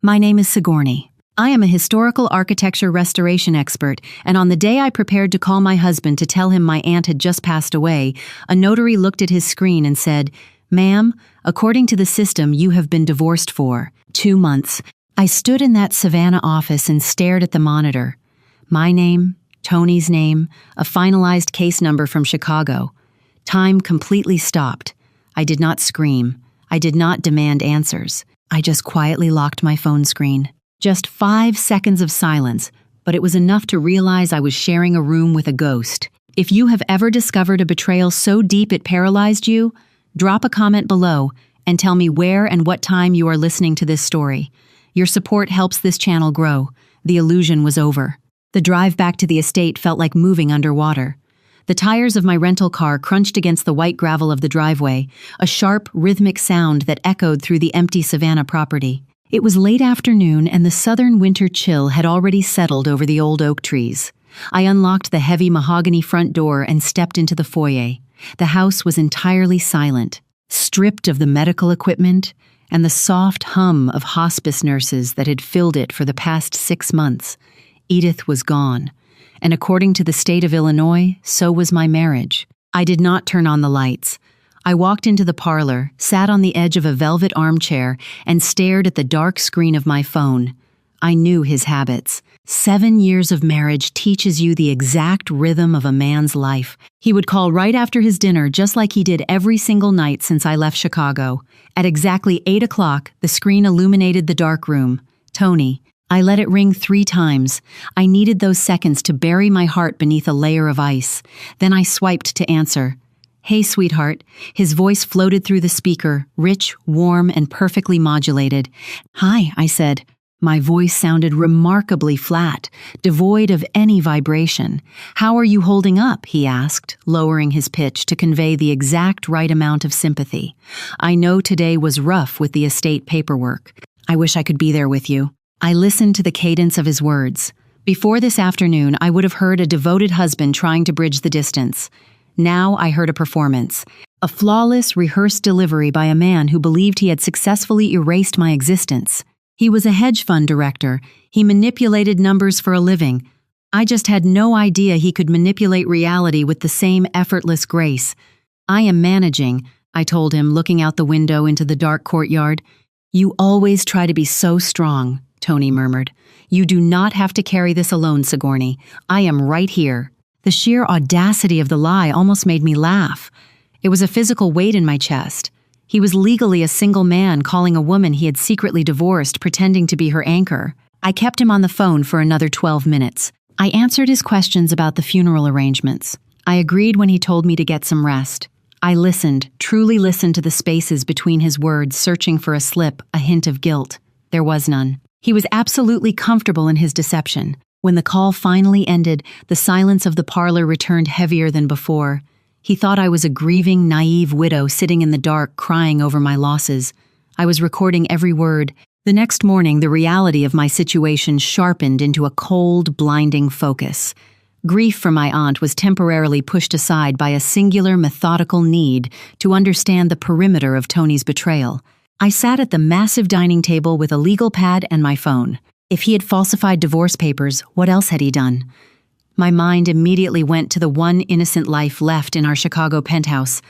My name is Sigourney. I am a historical architecture restoration expert, and on the day I prepared to call my husband to tell him my aunt had just passed away, a notary looked at his screen and said, "Ma'am, according to the system, you have been divorced for 2 months." I stood in that Savannah office and stared at the monitor. My name, Tony's name, a finalized case number from Chicago. Time completely stopped. I did not scream. I did not demand answers. I just quietly locked my phone screen. Just 5 seconds of silence, but it was enough to realize I was sharing a room with a ghost. If you have ever discovered a betrayal so deep it paralyzed you, drop a comment below and tell me where and what time you are listening to this story. Your support helps this channel grow. The illusion was over. The drive back to the estate felt like moving underwater. The tires of my rental car crunched against the white gravel of the driveway, a sharp, rhythmic sound that echoed through the empty Savannah property. It was late afternoon, and the southern winter chill had already settled over the old oak trees. I unlocked the heavy mahogany front door and stepped into the foyer. The house was entirely silent, stripped of the medical equipment and the soft hum of hospice nurses that had filled it for the past 6 months. Edith was gone. And according to the state of Illinois, so was my marriage. I did not turn on the lights. I walked into the parlor, sat on the edge of a velvet armchair, and stared at the dark screen of my phone. I knew his habits. 7 years of marriage teaches you the exact rhythm of a man's life. He would call right after his dinner, just like he did every single night since I left Chicago. At exactly 8 o'clock, the screen illuminated the dark room. Tony. I let it ring 3 times. I needed those seconds to bury my heart beneath a layer of ice. Then I swiped to answer. "Hey, sweetheart." His voice floated through the speaker, rich, warm, and perfectly modulated. "Hi," I said. My voice sounded remarkably flat, devoid of any vibration. "How are you holding up?" he asked, lowering his pitch to convey the exact right amount of sympathy. "I know today was rough with the estate paperwork. I wish I could be there with you." I listened to the cadence of his words. Before this afternoon, I would have heard a devoted husband trying to bridge the distance. Now I heard a performance. A flawless, rehearsed delivery by a man who believed he had successfully erased my existence. He was a hedge fund director. He manipulated numbers for a living. I just had no idea he could manipulate reality with the same effortless grace. "I am managing," I told him, looking out the window into the dark courtyard. "You always try to be so strong," Tony murmured. "You do not have to carry this alone, Sigourney. I am right here." The sheer audacity of the lie almost made me laugh. It was a physical weight in my chest. He was legally a single man calling a woman he had secretly divorced, pretending to be her anchor. I kept him on the phone for another 12 minutes. I answered his questions about the funeral arrangements. I agreed when he told me to get some rest. I listened, truly listened to the spaces between his words, searching for a slip, a hint of guilt. There was none. He was absolutely comfortable in his deception. When the call finally ended, the silence of the parlor returned heavier than before. He thought I was a grieving, naive widow sitting in the dark, crying over my losses. I was recording every word. The next morning, the reality of my situation sharpened into a cold, blinding focus. Grief for my aunt was temporarily pushed aside by a singular, methodical need to understand the perimeter of Tony's betrayal. I sat at the massive dining table with a legal pad and my phone. If he had falsified divorce papers, what else had he done? My mind immediately went to the one innocent life left in our Chicago penthouse,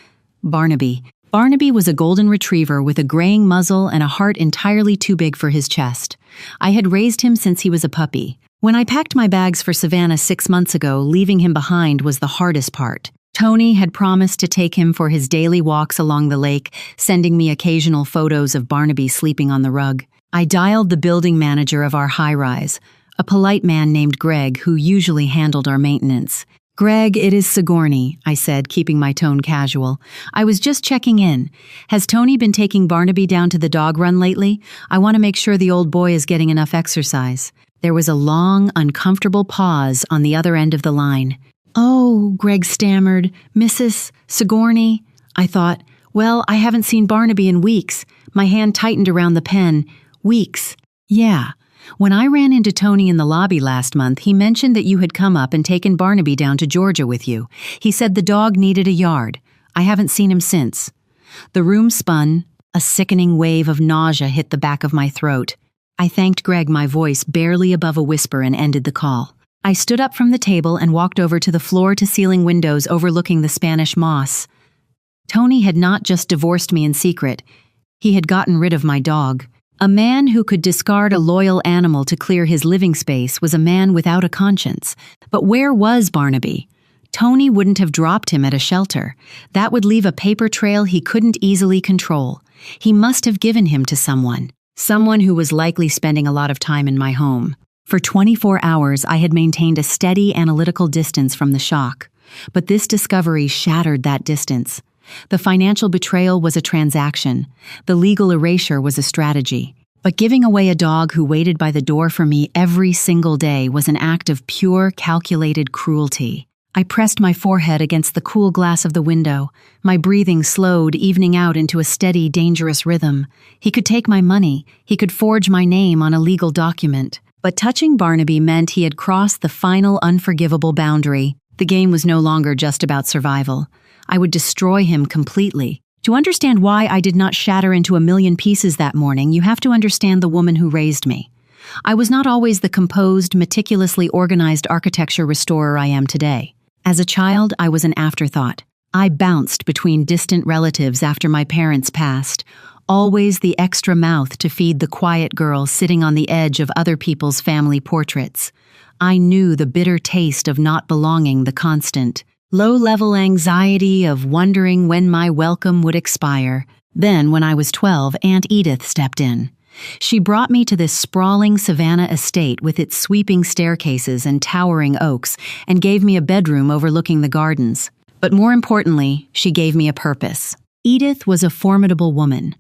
Barnaby. Barnaby was a golden retriever with a graying muzzle and a heart entirely too big for his chest. I had raised him since he was a puppy. When I packed my bags for Savannah 6 months ago, leaving him behind was the hardest part. Tony had promised to take him for his daily walks along the lake, sending me occasional photos of Barnaby sleeping on the rug. I dialed the building manager of our high-rise, a polite man named Greg who usually handled our maintenance. "Greg, it is Sigourney," I said, keeping my tone casual. "I was just checking in. Has Tony been taking Barnaby down to the dog run lately? I want to make sure the old boy is getting enough exercise." There was a long, uncomfortable pause on the other end of the line. "Oh," Greg stammered, "Mrs. Sigourney." I thought, well, I haven't seen Barnaby in weeks. My hand tightened around the pen. Weeks. Yeah. When I ran into Tony in the lobby last month, he mentioned that you had come up and taken Barnaby down to Georgia with you. He said the dog needed a yard. I haven't seen him since. The room spun. A sickening wave of nausea hit the back of my throat. I thanked Greg, my voice barely above a whisper, and ended the call. I stood up from the table and walked over to the floor-to-ceiling windows overlooking the Spanish moss. Tony had not just divorced me in secret. He had gotten rid of my dog. A man who could discard a loyal animal to clear his living space was a man without a conscience. But where was Barnaby? Tony wouldn't have dropped him at a shelter. That would leave a paper trail he couldn't easily control. He must have given him to someone who was likely spending a lot of time in my home. For 24 hours, I had maintained a steady analytical distance from the shock. But this discovery shattered that distance. The financial betrayal was a transaction. The legal erasure was a strategy. But giving away a dog who waited by the door for me every single day was an act of pure, calculated cruelty. I pressed my forehead against the cool glass of the window. My breathing slowed, evening out into a steady, dangerous rhythm. He could take my money. He could forge my name on a legal document. But touching Barnaby meant he had crossed the final, unforgivable boundary. The game was no longer just about survival. I would destroy him completely. To understand why I did not shatter into a million pieces that morning, you have to understand the woman who raised me. I was not always the composed, meticulously organized architecture restorer I am today. As a child, I was an afterthought. I bounced between distant relatives after my parents passed, always the extra mouth to feed the quiet girl sitting on the edge of other people's family portraits. I knew the bitter taste of not belonging, the constant, low-level anxiety of wondering when my welcome would expire. Then, when I was 12, Aunt Edith stepped in. She brought me to this sprawling Savannah estate with its sweeping staircases and towering oaks, and gave me a bedroom overlooking the gardens. But more importantly, she gave me a purpose. Edith was a formidable woman,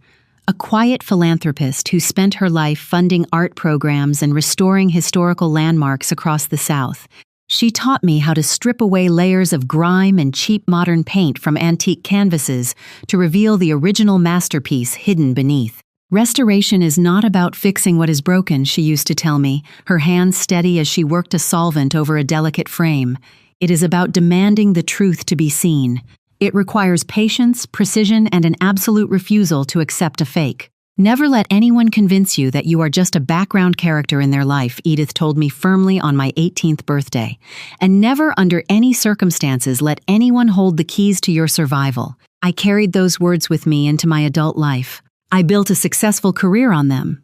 a quiet philanthropist who spent her life funding art programs and restoring historical landmarks across the South. She taught me how to strip away layers of grime and cheap modern paint from antique canvases to reveal the original masterpiece hidden beneath. Restoration is not about fixing what is broken, she used to tell me, her hands steady as she worked a solvent over a delicate frame. It is about demanding the truth to be seen. It requires patience, precision, and an absolute refusal to accept a fake. Never let anyone convince you that you are just a background character in their life, Edith told me firmly on my 18th birthday. And never under any circumstances let anyone hold the keys to your survival. I carried those words with me into my adult life. I built a successful career on them.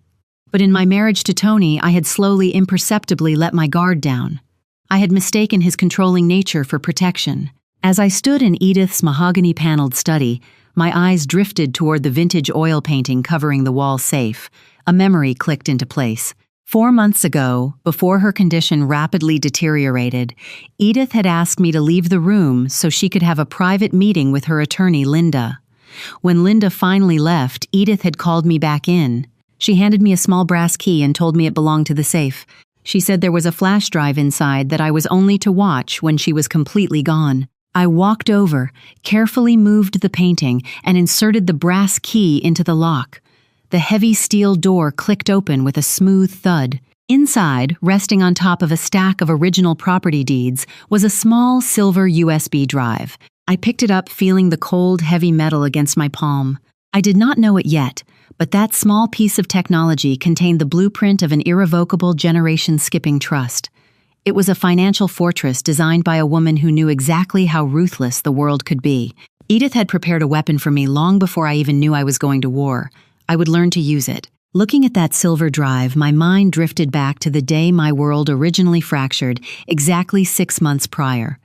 But in my marriage to Tony, I had slowly, imperceptibly let my guard down. I had mistaken his controlling nature for protection. As I stood in Edith's mahogany-paneled study, my eyes drifted toward the vintage oil painting covering the wall safe. A memory clicked into place. 4 months ago, before her condition rapidly deteriorated, Edith had asked me to leave the room so she could have a private meeting with her attorney, Linda. When Linda finally left, Edith had called me back in. She handed me a small brass key and told me it belonged to the safe. She said there was a flash drive inside that I was only to watch when she was completely gone. I walked over, carefully moved the painting, and inserted the brass key into the lock. The heavy steel door clicked open with a smooth thud. Inside, resting on top of a stack of original property deeds, was a small silver USB drive. I picked it up, feeling the cold, heavy metal against my palm. I did not know it yet, but that small piece of technology contained the blueprint of an irrevocable generation-skipping trust. It was a financial fortress designed by a woman who knew exactly how ruthless the world could be. Edith had prepared a weapon for me long before I even knew I was going to war. I would learn to use it. Looking at that silver drive, my mind drifted back to the day my world originally fractured, exactly 6 months prior.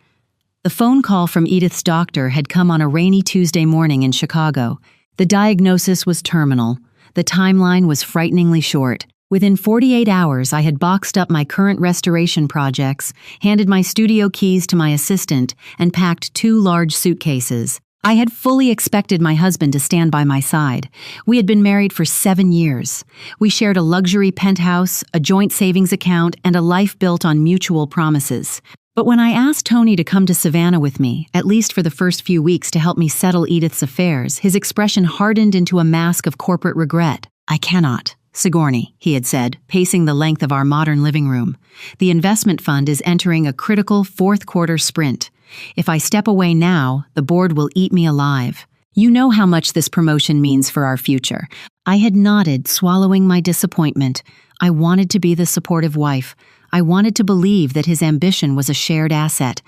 The phone call from Edith's doctor had come on a rainy Tuesday morning in Chicago. The diagnosis was terminal. The timeline was frighteningly short. Within 48 hours, I had boxed up my current restoration projects, handed my studio keys to my assistant, and packed 2 large suitcases. I had fully expected my husband to stand by my side. We had been married for 7 years. We shared a luxury penthouse, a joint savings account, and a life built on mutual promises. But when I asked Tony to come to Savannah with me, at least for the first few weeks to help me settle Edith's affairs, his expression hardened into a mask of corporate regret. "I cannot. Sigourney," he had said, pacing the length of our modern living room. "The investment fund is entering a critical 4th quarter sprint. If I step away now, the board will eat me alive. You know how much this promotion means for our future." I had nodded, swallowing my disappointment. I wanted to be the supportive wife. I wanted to believe that his ambition was a shared asset.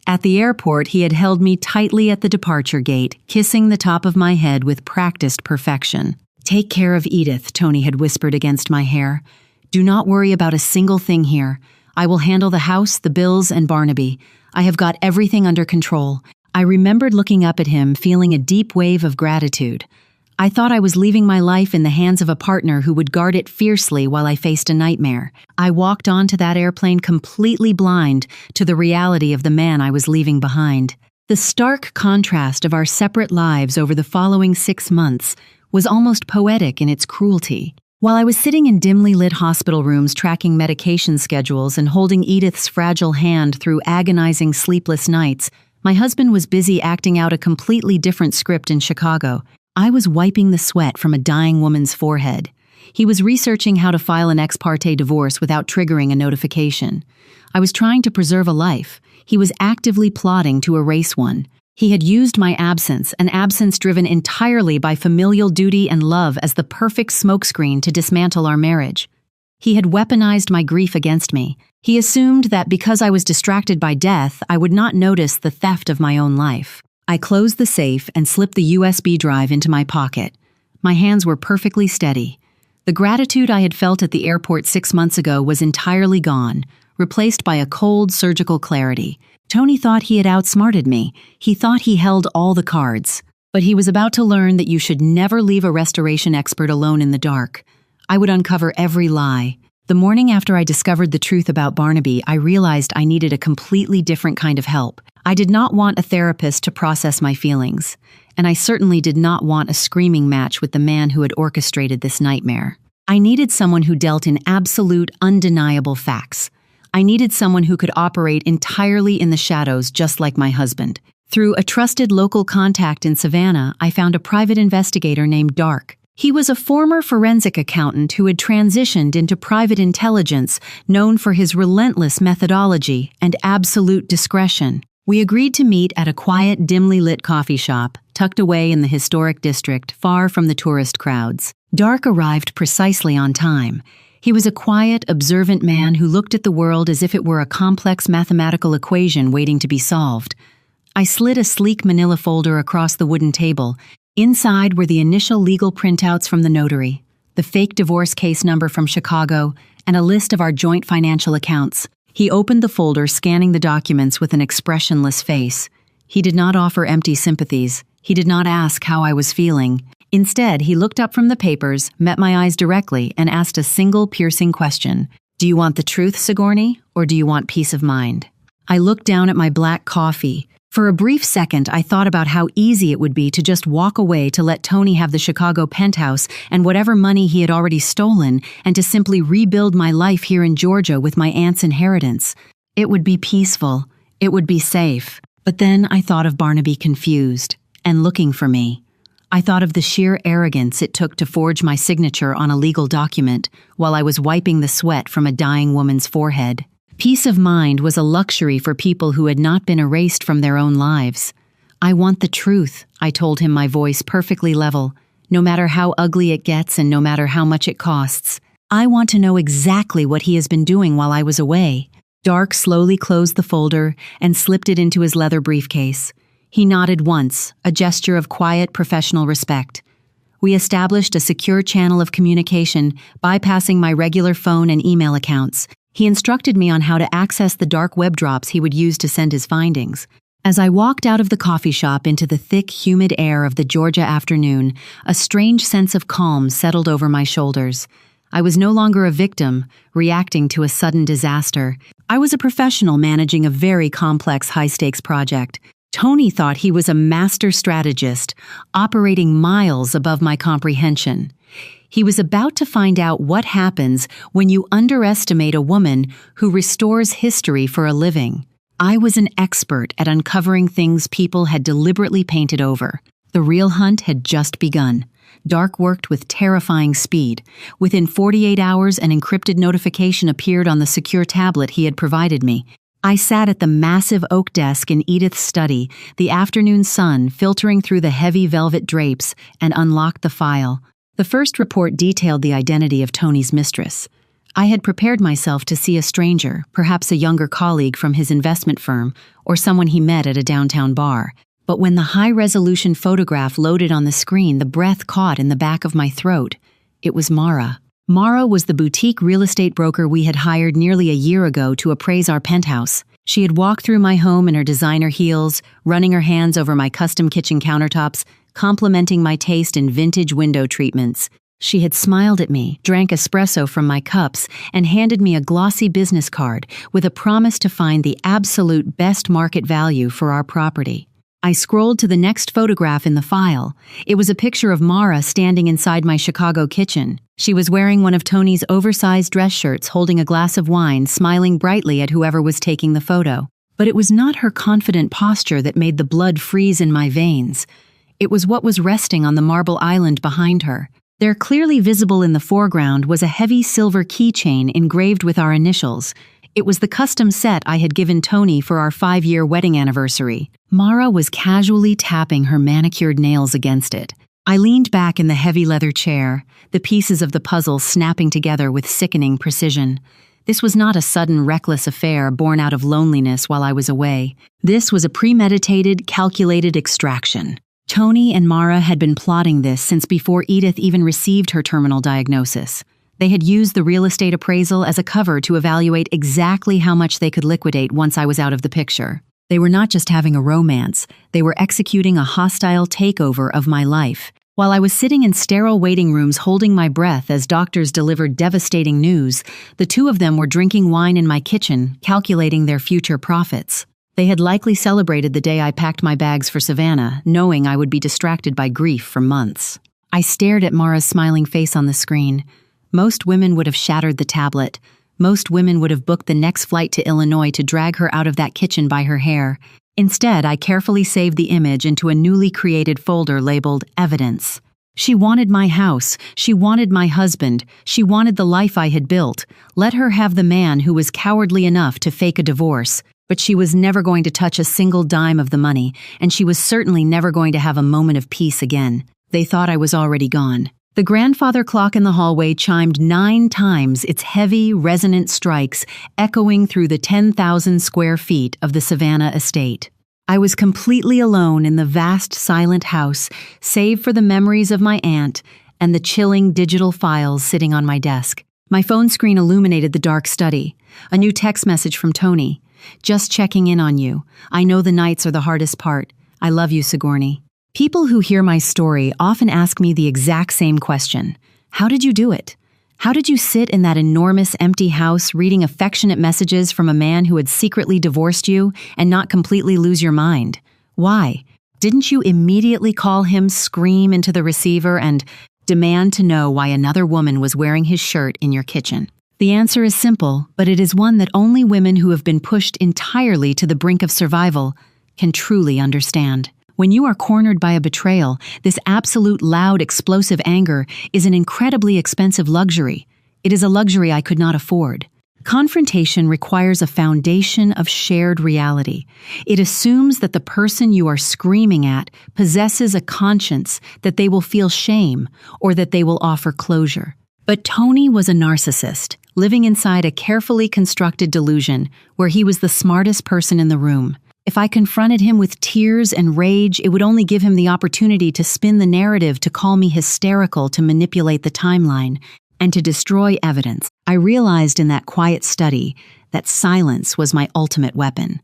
At the airport, he had held me tightly at the departure gate, kissing the top of my head with practiced perfection. "Take care of Edith," Tony had whispered against my hair. "Do not worry about a single thing here. I will handle the house, the bills, and Barnaby. I have got everything under control." I remembered looking up at him, feeling a deep wave of gratitude. I thought I was leaving my life in the hands of a partner who would guard it fiercely while I faced a nightmare. I walked onto that airplane completely blind to the reality of the man I was leaving behind. The stark contrast of our separate lives over the following 6 months was almost poetic in its cruelty. While I was sitting in dimly lit hospital rooms tracking medication schedules and holding Edith's fragile hand through agonizing sleepless nights, my husband was busy acting out a completely different script in Chicago. I was wiping the sweat from a dying woman's forehead. He was researching how to file an ex parte divorce without triggering a notification. I was trying to preserve a life. He was actively plotting to erase one. He had used my absence, an absence driven entirely by familial duty and love, as the perfect smokescreen to dismantle our marriage. He had weaponized my grief against me. He assumed that because I was distracted by death, I would not notice the theft of my own life. I closed the safe and slipped the USB drive into my pocket. My hands were perfectly steady. The gratitude I had felt at the airport 6 months ago was entirely gone, replaced by a cold, surgical clarity. Tony thought he had outsmarted me. He thought he held all the cards. But he was about to learn that you should never leave a restoration expert alone in the dark. I would uncover every lie. The morning after I discovered the truth about Barnaby, I realized I needed a completely different kind of help. I did not want a therapist to process my feelings, and I certainly did not want a screaming match with the man who had orchestrated this nightmare. I needed someone who dealt in absolute, undeniable facts. I needed someone who could operate entirely in the shadows, just like my husband. Through a trusted local contact in Savannah, I found a private investigator named Dark. He was a former forensic accountant who had transitioned into private intelligence, known for his relentless methodology and absolute discretion. We agreed to meet at a quiet, dimly lit coffee shop, tucked away in the historic district, far from the tourist crowds. Dark arrived precisely on time. He was a quiet, observant man who looked at the world as if it were a complex mathematical equation waiting to be solved. I slid a sleek manila folder across the wooden table. Inside were the initial legal printouts from the notary, the fake divorce case number from Chicago, and a list of our joint financial accounts. He opened the folder, scanning the documents with an expressionless face. He did not offer empty sympathies. He did not ask how I was feeling. Instead, he looked up from the papers, met my eyes directly, and asked a single piercing question. "Do you want the truth, Sigourney, or do you want peace of mind?" I looked down at my black coffee. For a brief second, I thought about how easy it would be to just walk away, to let Tony have the Chicago penthouse and whatever money he had already stolen, and to simply rebuild my life here in Georgia with my aunt's inheritance. It would be peaceful. It would be safe. But then I thought of Barnaby confused and looking for me. I thought of the sheer arrogance it took to forge my signature on a legal document while I was wiping the sweat from a dying woman's forehead. Peace of mind was a luxury for people who had not been erased from their own lives. "I want the truth," I told him, my voice perfectly level, "no matter how ugly it gets and no matter how much it costs. I want to know exactly what he has been doing while I was away." Dark slowly closed the folder and slipped it into his leather briefcase. He nodded once, a gesture of quiet, professional respect. We established a secure channel of communication, bypassing my regular phone and email accounts. He instructed me on how to access the dark web drops he would use to send his findings. As I walked out of the coffee shop into the thick, humid air of the Georgia afternoon, a strange sense of calm settled over my shoulders. I was no longer a victim, reacting to a sudden disaster. I was a professional managing a very complex, high-stakes project. Tony thought he was a master strategist, operating miles above my comprehension. He was about to find out what happens when you underestimate a woman who restores history for a living. I was an expert at uncovering things people had deliberately painted over. The real hunt had just begun. Dark worked with terrifying speed. Within 48 hours, an encrypted notification appeared on the secure tablet he had provided me. I sat at the massive oak desk in Edith's study, the afternoon sun filtering through the heavy velvet drapes, and unlocked the file. The first report detailed the identity of Tony's mistress. I had prepared myself to see a stranger, perhaps a younger colleague from his investment firm, or someone he met at a downtown bar. But when the high-resolution photograph loaded on the screen, the breath caught in the back of my throat. It was Mara. Mara was the boutique real estate broker we had hired nearly a year ago to appraise our penthouse. She had walked through my home in her designer heels, running her hands over my custom kitchen countertops, complimenting my taste in vintage window treatments. She had smiled at me, drank espresso from my cups, and handed me a glossy business card with a promise to find the absolute best market value for our property. I scrolled to the next photograph in the file. It was a picture of Mara standing inside my Chicago kitchen. She was wearing one of Tony's oversized dress shirts, holding a glass of wine, smiling brightly at whoever was taking the photo. But it was not her confident posture that made the blood freeze in my veins. It was what was resting on the marble island behind her. There, clearly visible in the foreground, was a heavy silver keychain engraved with our initials. It was the custom set I had given Tony for our 5-year wedding anniversary. Mara was casually tapping her manicured nails against it. I leaned back in the heavy leather chair, the pieces of the puzzle snapping together with sickening precision. This was not a sudden, reckless affair born out of loneliness while I was away. This was a premeditated, calculated extraction. Tony and Mara had been plotting this since before Edith even received her terminal diagnosis. They had used the real estate appraisal as a cover to evaluate exactly how much they could liquidate once I was out of the picture. They were not just having a romance, they were executing a hostile takeover of my life. While I was sitting in sterile waiting rooms holding my breath as doctors delivered devastating news, the two of them were drinking wine in my kitchen, calculating their future profits. They had likely celebrated the day I packed my bags for Savannah, knowing I would be distracted by grief for months. I stared at Mara's smiling face on the screen. Most women would have shattered the tablet. Most women would have booked the next flight to Illinois to drag her out of that kitchen by her hair. Instead, I carefully saved the image into a newly created folder labeled Evidence. She wanted my house. She wanted my husband. She wanted the life I had built. Let her have the man who was cowardly enough to fake a divorce. But she was never going to touch a single dime of the money, and she was certainly never going to have a moment of peace again. They thought I was already gone. The grandfather clock in the hallway chimed 9 times, its heavy, resonant strikes echoing through the 10,000 square feet of the Savannah estate. I was completely alone in the vast, silent house, save for the memories of my aunt and the chilling digital files sitting on my desk. My phone screen illuminated the dark study. A new text message from Tony. "Just checking in on you. I know the nights are the hardest part. I love you, Sigourney." People who hear my story often ask me the exact same question. How did you do it? How did you sit in that enormous empty house reading affectionate messages from a man who had secretly divorced you and not completely lose your mind? Why? Didn't you immediately call him, scream into the receiver, and demand to know why another woman was wearing his shirt in your kitchen? The answer is simple, but it is one that only women who have been pushed entirely to the brink of survival can truly understand. When you are cornered by a betrayal, this absolute loud, explosive anger is an incredibly expensive luxury. It is a luxury I could not afford. Confrontation requires a foundation of shared reality. It assumes that the person you are screaming at possesses a conscience, that they will feel shame, or that they will offer closure. But Tony was a narcissist, living inside a carefully constructed delusion where he was the smartest person in the room. If I confronted him with tears and rage, it would only give him the opportunity to spin the narrative, to call me hysterical, to manipulate the timeline, and to destroy evidence. I realized in that quiet study that silence was my ultimate weapon.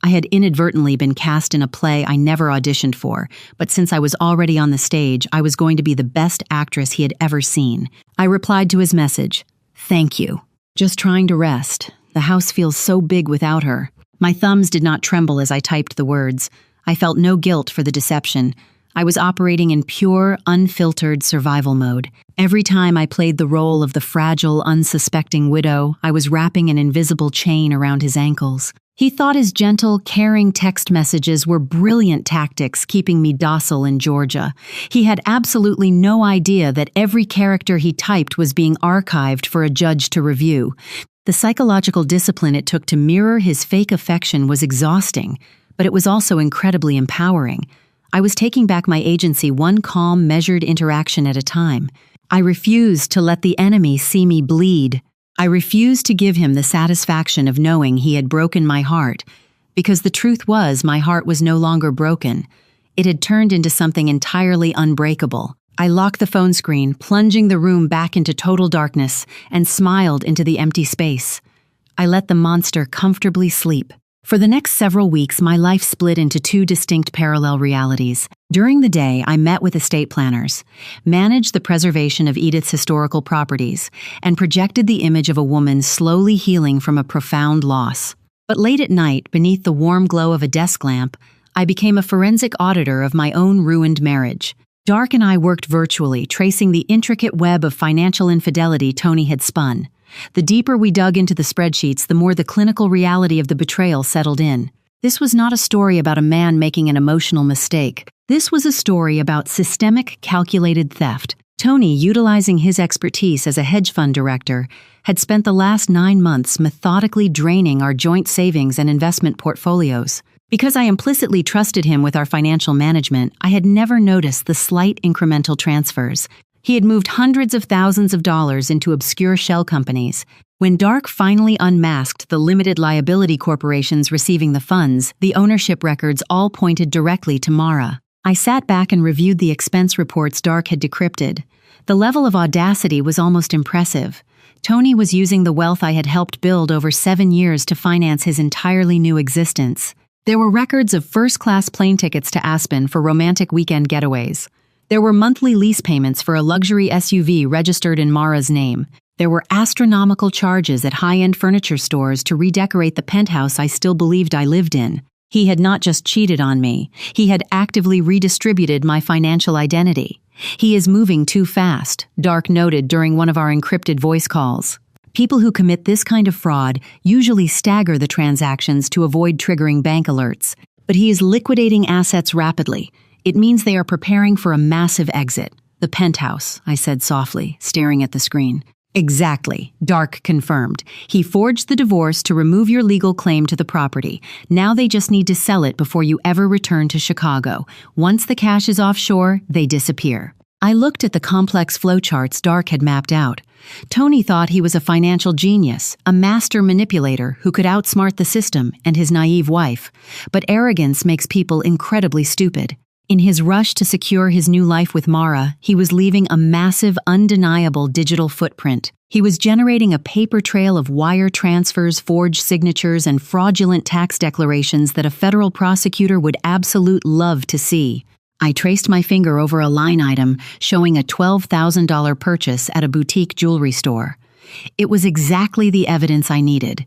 I had inadvertently been cast in a play I never auditioned for, but since I was already on the stage, I was going to be the best actress he had ever seen. I replied to his message, "Thank you. Just trying to rest. The house feels so big without her." My thumbs did not tremble as I typed the words. I felt no guilt for the deception. I was operating in pure, unfiltered survival mode. Every time I played the role of the fragile, unsuspecting widow, I was wrapping an invisible chain around his ankles. He thought his gentle, caring text messages were brilliant tactics keeping me docile in Georgia. He had absolutely no idea that every character he typed was being archived for a judge to review. The psychological discipline it took to mirror his fake affection was exhausting, but it was also incredibly empowering. I was taking back my agency one calm, measured interaction at a time. I refused to let the enemy see me bleed. I refused to give him the satisfaction of knowing he had broken my heart, because the truth was my heart was no longer broken. It had turned into something entirely unbreakable. I locked the phone screen, plunging the room back into total darkness, and smiled into the empty space. I let the monster comfortably sleep. For the next several weeks, my life split into two distinct parallel realities. During the day, I met with estate planners, managed the preservation of Edith's historical properties, and projected the image of a woman slowly healing from a profound loss. But late at night, beneath the warm glow of a desk lamp, I became a forensic auditor of my own ruined marriage. Dark and I worked virtually, tracing the intricate web of financial infidelity Tony had spun. The deeper we dug into the spreadsheets, the more the clinical reality of the betrayal settled in. This was not a story about a man making an emotional mistake. This was a story about systemic, calculated theft. Tony, utilizing his expertise as a hedge fund director, had spent the last 9 months methodically draining our joint savings and investment portfolios. Because I implicitly trusted him with our financial management, I had never noticed the slight incremental transfers. He had moved hundreds of thousands of dollars into obscure shell companies. When Dark finally unmasked the limited liability corporations receiving the funds, the ownership records all pointed directly to Mara. I sat back and reviewed the expense reports Dark had decrypted. The level of audacity was almost impressive. Tony was using the wealth I had helped build over 7 years to finance his entirely new existence. There were records of first-class plane tickets to Aspen for romantic weekend getaways. There were monthly lease payments for a luxury SUV registered in Mara's name. There were astronomical charges at high-end furniture stores to redecorate the penthouse I still believed I lived in. He had not just cheated on me, he had actively redistributed my financial identity. He is moving too fast, Dark noted during one of our encrypted voice calls. People who commit this kind of fraud usually stagger the transactions to avoid triggering bank alerts. But he is liquidating assets rapidly. It means they are preparing for a massive exit. The penthouse, I said softly, staring at the screen. Exactly, Dark confirmed. He forged the divorce to remove your legal claim to the property. Now they just need to sell it before you ever return to Chicago. Once the cash is offshore, they disappear. I looked at the complex flowcharts Dark had mapped out. Tony thought he was a financial genius, a master manipulator who could outsmart the system and his naive wife. But arrogance makes people incredibly stupid. In his rush to secure his new life with Mara, he was leaving a massive, undeniable digital footprint. He was generating a paper trail of wire transfers, forged signatures, and fraudulent tax declarations that a federal prosecutor would absolutely love to see. I traced my finger over a line item showing a $12,000 purchase at a boutique jewelry store. It was exactly the evidence I needed.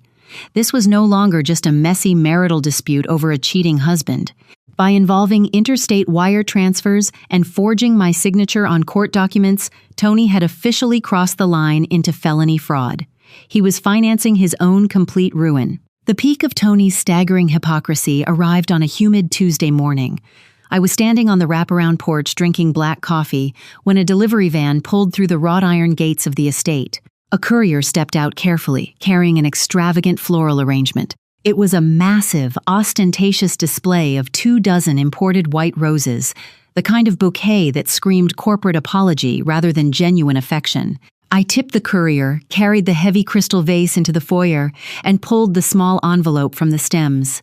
This was no longer just a messy marital dispute over a cheating husband. By involving interstate wire transfers and forging my signature on court documents, Tony had officially crossed the line into felony fraud. He was financing his own complete ruin. The peak of Tony's staggering hypocrisy arrived on a humid Tuesday morning. I was standing on the wraparound porch drinking black coffee when a delivery van pulled through the wrought iron gates of the estate. A courier stepped out carefully, carrying an extravagant floral arrangement. It was a massive, ostentatious display of 24 imported white roses, the kind of bouquet that screamed corporate apology rather than genuine affection. I tipped the courier, carried the heavy crystal vase into the foyer, and pulled the small envelope from the stems.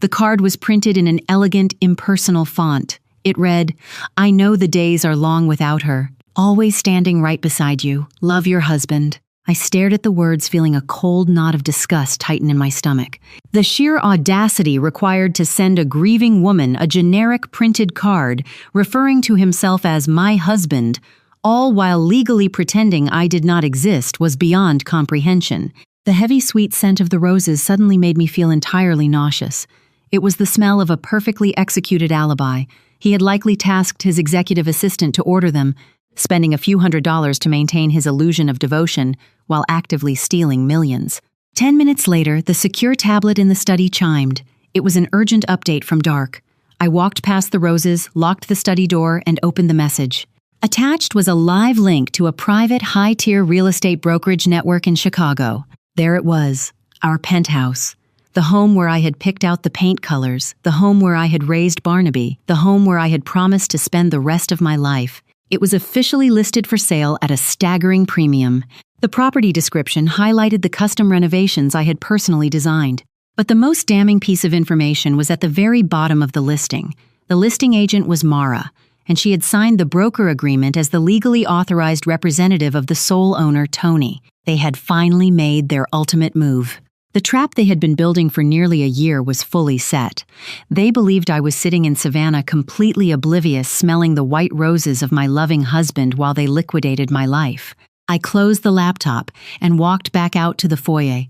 The card was printed in an elegant, impersonal font. It read, "I know the days are long without her. Always standing right beside you. Love your husband." I stared at the words, feeling a cold knot of disgust tighten in my stomach. The sheer audacity required to send a grieving woman a generic printed card referring to himself as my husband, all while legally pretending I did not exist, was beyond comprehension. The heavy, sweet scent of the roses suddenly made me feel entirely nauseous. It was the smell of a perfectly executed alibi. He had likely tasked his executive assistant to order them, spending a few $100s to maintain his illusion of devotion while actively stealing millions. 10 minutes later, the secure tablet in the study chimed. It was an urgent update from Dark. I walked past the roses, locked the study door, and opened the message. Attached was a live link to a private, high-tier real estate brokerage network in Chicago. There it was, our penthouse. The home where I had picked out the paint colors, the home where I had raised Barnaby, the home where I had promised to spend the rest of my life. It was officially listed for sale at a staggering premium. The property description highlighted the custom renovations I had personally designed. But the most damning piece of information was at the very bottom of the listing. The listing agent was Mara, and she had signed the broker agreement as the legally authorized representative of the sole owner, Tony. They had finally made their ultimate move. The trap they had been building for nearly a year was fully set. They believed I was sitting in Savannah completely oblivious, smelling the white roses of my loving husband while they liquidated my life. I closed the laptop and walked back out to the foyer.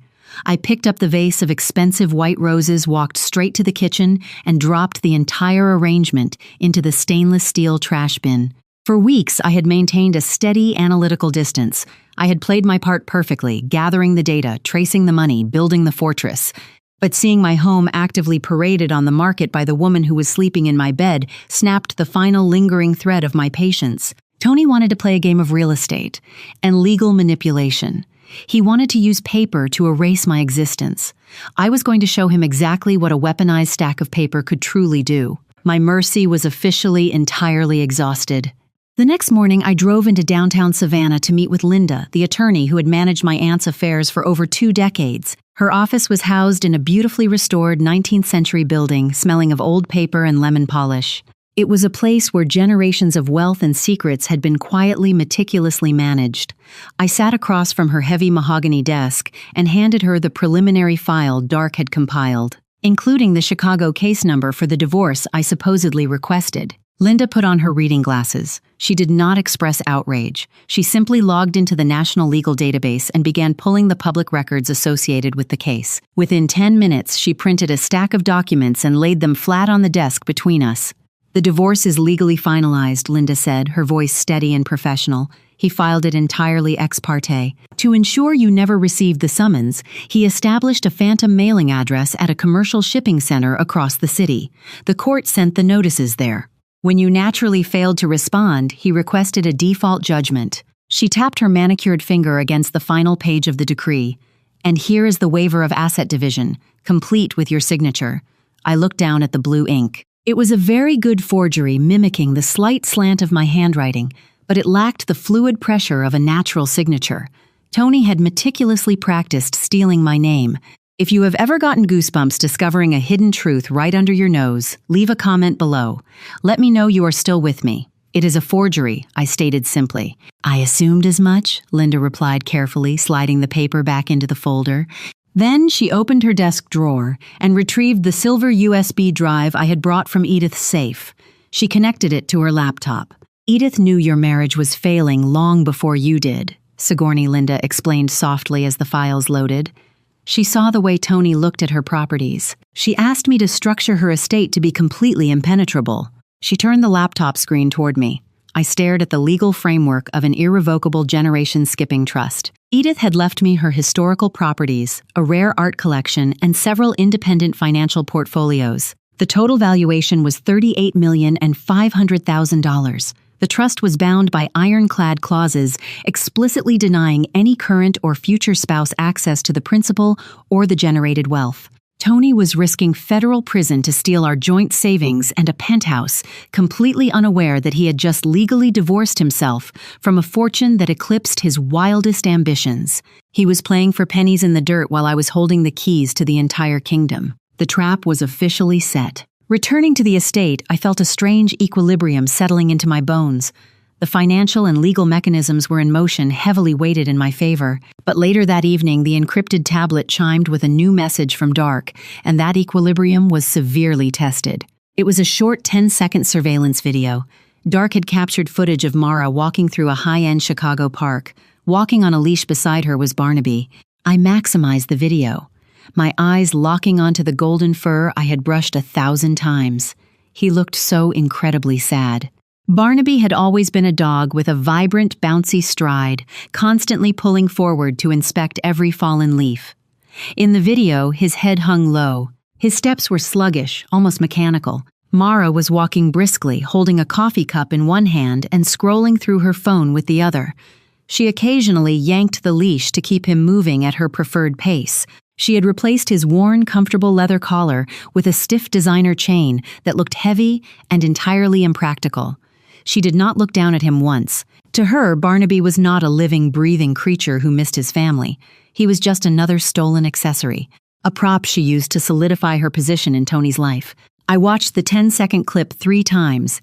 I picked up the vase of expensive white roses, walked straight to the kitchen, and dropped the entire arrangement into the stainless steel trash bin. For weeks, I had maintained a steady analytical distance. I had played my part perfectly, gathering the data, tracing the money, building the fortress. But seeing my home actively paraded on the market by the woman who was sleeping in my bed snapped the final lingering thread of my patience. Tony wanted to play a game of real estate and legal manipulation. He wanted to use paper to erase my existence. I was going to show him exactly what a weaponized stack of paper could truly do. My mercy was officially entirely exhausted. The next morning, I drove into downtown Savannah to meet with Linda, the attorney who had managed my aunt's affairs for over 2 decades. Her office was housed in a beautifully restored 19th century building, smelling of old paper and lemon polish. It was a place where generations of wealth and secrets had been quietly, meticulously managed. I sat across from her heavy mahogany desk and handed her the preliminary file Dark had compiled, including the Chicago case number for the divorce I supposedly requested. Linda put on her reading glasses. She did not express outrage. She simply logged into the National Legal Database and began pulling the public records associated with the case. Within 10 minutes, she printed a stack of documents and laid them flat on the desk between us. "The divorce is legally finalized," Linda said, her voice steady and professional. "He filed it entirely ex parte. To ensure you never received the summons, he established a phantom mailing address at a commercial shipping center across the city. The court sent the notices there. When you naturally failed to respond, he requested a default judgment." She tapped her manicured finger against the final page of the decree. "And here is the waiver of asset division, complete with your signature." I looked down at the blue ink. It was a very good forgery, mimicking the slight slant of my handwriting, but it lacked the fluid pressure of a natural signature. Tony had meticulously practiced stealing my name. If you have ever gotten goosebumps discovering a hidden truth right under your nose, leave a comment below. Let me know you are still with me. "It is a forgery," I stated simply. "I assumed as much," Linda replied carefully, sliding the paper back into the folder. Then she opened her desk drawer and retrieved the silver USB drive I had brought from Edith's safe. She connected it to her laptop. "Edith knew your marriage was failing long before you did," Sigourney Linda explained softly as the files loaded. She saw the way Tony looked at her properties. She asked me to structure her estate to be completely impenetrable. She turned the laptop screen toward me. I stared at the legal framework of an irrevocable generation-skipping trust. Edith had left me her historical properties, a rare art collection, and several independent financial portfolios. The total valuation was $38,500,000. The trust was bound by ironclad clauses explicitly denying any current or future spouse access to the principal or the generated wealth. Tony was risking federal prison to steal our joint savings and a penthouse, completely unaware that he had just legally divorced himself from a fortune that eclipsed his wildest ambitions. He was playing for pennies in the dirt while I was holding the keys to the entire kingdom. The trap was officially set. Returning to the estate, I felt a strange equilibrium settling into my bones. The financial and legal mechanisms were in motion, heavily weighted in my favor. But later that evening, the encrypted tablet chimed with a new message from Dark, and that equilibrium was severely tested. It was a short 10-second surveillance video. Dark had captured footage of Mara walking through a high-end Chicago park. Walking on a leash beside her was Barnaby. I maximized the video, my eyes locking onto the golden fur I had brushed 1,000 times. He looked so incredibly sad. Barnaby had always been a dog with a vibrant, bouncy stride, constantly pulling forward to inspect every fallen leaf. In the video, his head hung low. His steps were sluggish, almost mechanical. Mara was walking briskly, holding a coffee cup in one hand and scrolling through her phone with the other. She occasionally yanked the leash to keep him moving at her preferred pace. She had replaced his worn, comfortable leather collar with a stiff designer chain that looked heavy and entirely impractical. She did not look down at him once. To her, Barnaby was not a living, breathing creature who missed his family. He was just another stolen accessory, a prop she used to solidify her position in Tony's life. I watched the 10-second clip 3 times.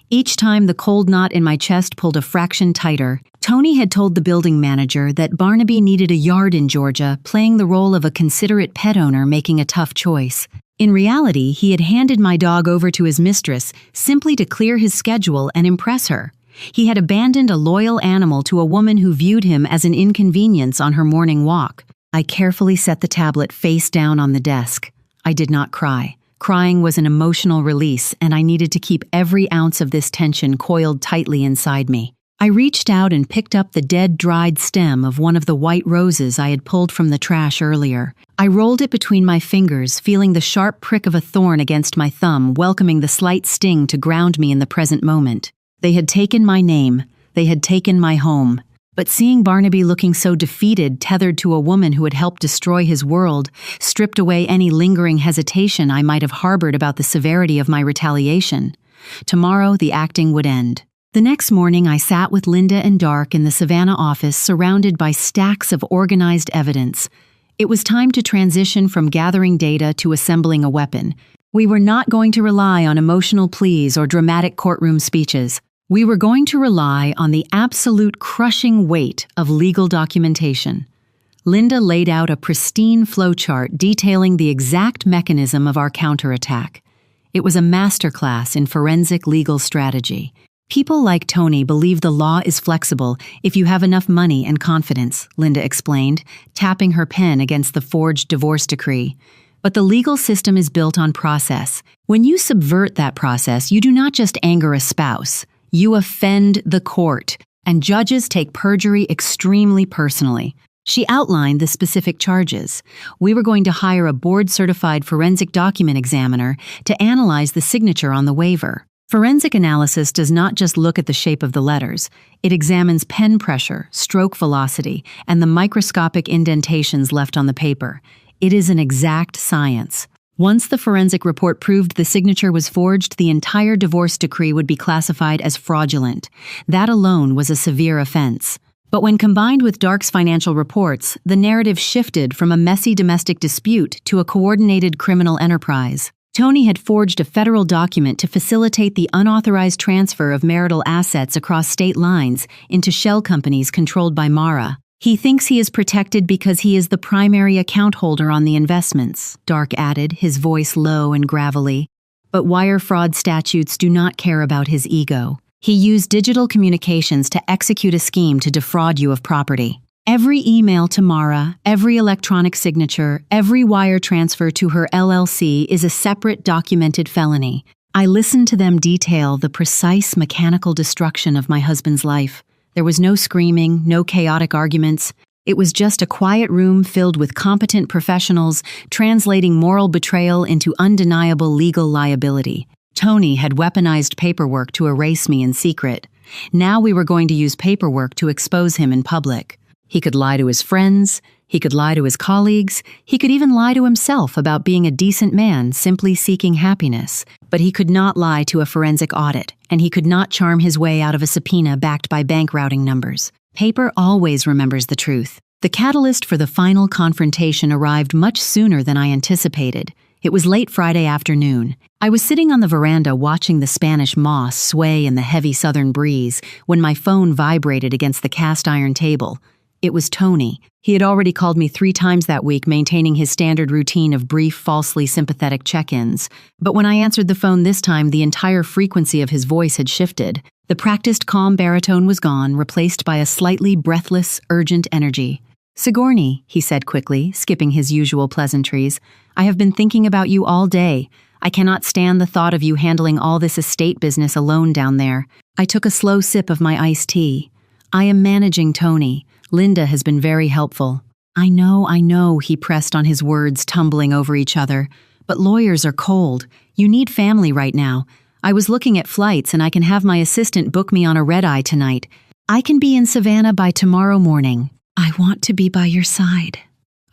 Each time the cold knot in my chest pulled a fraction tighter. Tony had told the building manager that Barnaby needed a yard in Georgia, playing the role of a considerate pet owner making a tough choice. In reality, he had handed my dog over to his mistress simply to clear his schedule and impress her. He had abandoned a loyal animal to a woman who viewed him as an inconvenience on her morning walk. I carefully set the tablet face down on the desk. I did not cry. Crying was an emotional release, and I needed to keep every ounce of this tension coiled tightly inside me. I reached out and picked up the dead, dried stem of one of the white roses I had pulled from the trash earlier. I rolled it between my fingers, feeling the sharp prick of a thorn against my thumb, welcoming the slight sting to ground me in the present moment. They had taken my name. They had taken my home. But seeing Barnaby looking so defeated, tethered to a woman who had helped destroy his world, stripped away any lingering hesitation I might have harbored about the severity of my retaliation. Tomorrow, the acting would end. The next morning, I sat with Linda and Dark in the Savannah office, surrounded by stacks of organized evidence. It was time to transition from gathering data to assembling a weapon. We were not going to rely on emotional pleas or dramatic courtroom speeches. We were going to rely on the absolute crushing weight of legal documentation. Linda laid out a pristine flowchart detailing the exact mechanism of our counterattack. It was a masterclass in forensic legal strategy. People like Tony believe the law is flexible if you have enough money and confidence, Linda explained, tapping her pen against the forged divorce decree. But the legal system is built on process. When you subvert that process, you do not just anger a spouse. You offend the court, and judges take perjury extremely personally. She outlined the specific charges. We were going to hire a board-certified forensic document examiner to analyze the signature on the waiver. Forensic analysis does not just look at the shape of the letters. It examines pen pressure, stroke velocity, and the microscopic indentations left on the paper. It is an exact science. Once the forensic report proved the signature was forged, the entire divorce decree would be classified as fraudulent. That alone was a severe offense. But when combined with Dark's financial reports, the narrative shifted from a messy domestic dispute to a coordinated criminal enterprise. Tony had forged a federal document to facilitate the unauthorized transfer of marital assets across state lines into shell companies controlled by Mara. He thinks he is protected because he is the primary account holder on the investments, Dark added, his voice low and gravelly. But wire fraud statutes do not care about his ego. He used digital communications to execute a scheme to defraud you of property. Every email to Mara, every electronic signature, every wire transfer to her LLC is a separate documented felony. I listened to them detail the precise mechanical destruction of my husband's life. There was no screaming, no chaotic arguments. It was just a quiet room filled with competent professionals translating moral betrayal into undeniable legal liability. Tony had weaponized paperwork to erase me in secret. Now we were going to use paperwork to expose him in public. He could lie to his friends, he could lie to his colleagues, he could even lie to himself about being a decent man simply seeking happiness. But he could not lie to a forensic audit, and he could not charm his way out of a subpoena backed by bank routing numbers. Paper always remembers the truth. The catalyst for the final confrontation arrived much sooner than I anticipated. It was late Friday afternoon. I was sitting on the veranda watching the Spanish moss sway in the heavy southern breeze when my phone vibrated against the cast iron table. It was Tony. He had already called me 3 times that week, maintaining his standard routine of brief, falsely sympathetic check-ins. But when I answered the phone this time, the entire frequency of his voice had shifted. The practiced calm baritone was gone, replaced by a slightly breathless, urgent energy. "Sigourney," he said quickly, skipping his usual pleasantries, "I have been thinking about you all day. I cannot stand the thought of you handling all this estate business alone down there." I took a slow sip of my iced tea. "I am managing Tony. Linda has been very helpful." I know, he pressed on his words, tumbling over each other. "But lawyers are cold. You need family right now. I was looking at flights and I can have my assistant book me on a red-eye tonight. I can be in Savannah by tomorrow morning. I want to be by your side."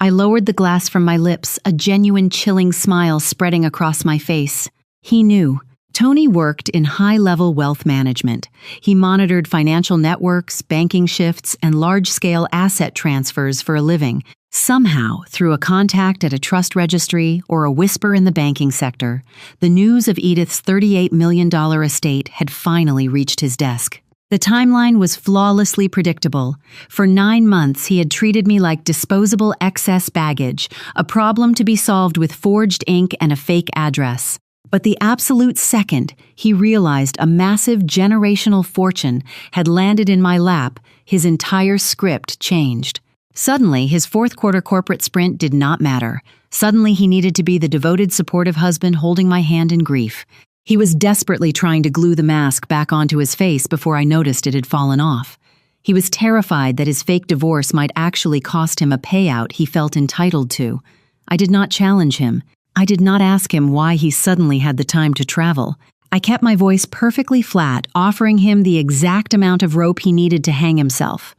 I lowered the glass from my lips, a genuine chilling smile spreading across my face. He knew. Tony worked in high-level wealth management. He monitored financial networks, banking shifts, and large-scale asset transfers for a living. Somehow, through a contact at a trust registry or a whisper in the banking sector, the news of Edith's $38 million estate had finally reached his desk. The timeline was flawlessly predictable. For 9 months, he had treated me like disposable excess baggage, a problem to be solved with forged ink and a fake address. But the absolute second he realized a massive generational fortune had landed in my lap, his entire script changed. Suddenly, his fourth-quarter corporate sprint did not matter. Suddenly, he needed to be the devoted, supportive husband holding my hand in grief. He was desperately trying to glue the mask back onto his face before I noticed it had fallen off. He was terrified that his fake divorce might actually cost him a payout he felt entitled to. I did not challenge him. I did not ask him why he suddenly had the time to travel. I kept my voice perfectly flat, offering him the exact amount of rope he needed to hang himself.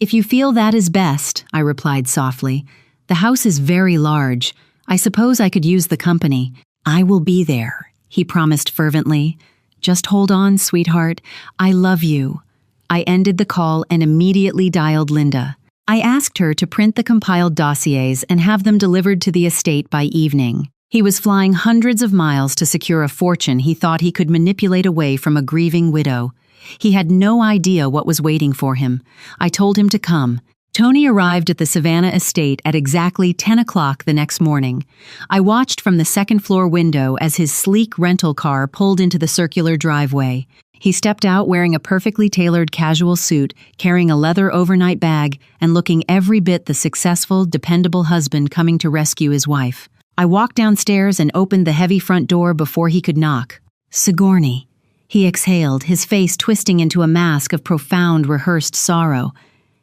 "If you feel that is best," I replied softly. "The house is very large. I suppose I could use the company." "I will be there," he promised fervently. "Just hold on, sweetheart. I love you." I ended the call and immediately dialed Linda. I asked her to print the compiled dossiers and have them delivered to the estate by evening. He was flying hundreds of miles to secure a fortune he thought he could manipulate away from a grieving widow. He had no idea what was waiting for him. I told him to come. Tony arrived at the Savannah estate at exactly 10 o'clock the next morning. I watched from the second-floor window as his sleek rental car pulled into the circular driveway. He stepped out wearing a perfectly tailored casual suit, carrying a leather overnight bag, and looking every bit the successful, dependable husband coming to rescue his wife. I walked downstairs and opened the heavy front door before he could knock. "Sigourney," he exhaled, his face twisting into a mask of profound, rehearsed sorrow.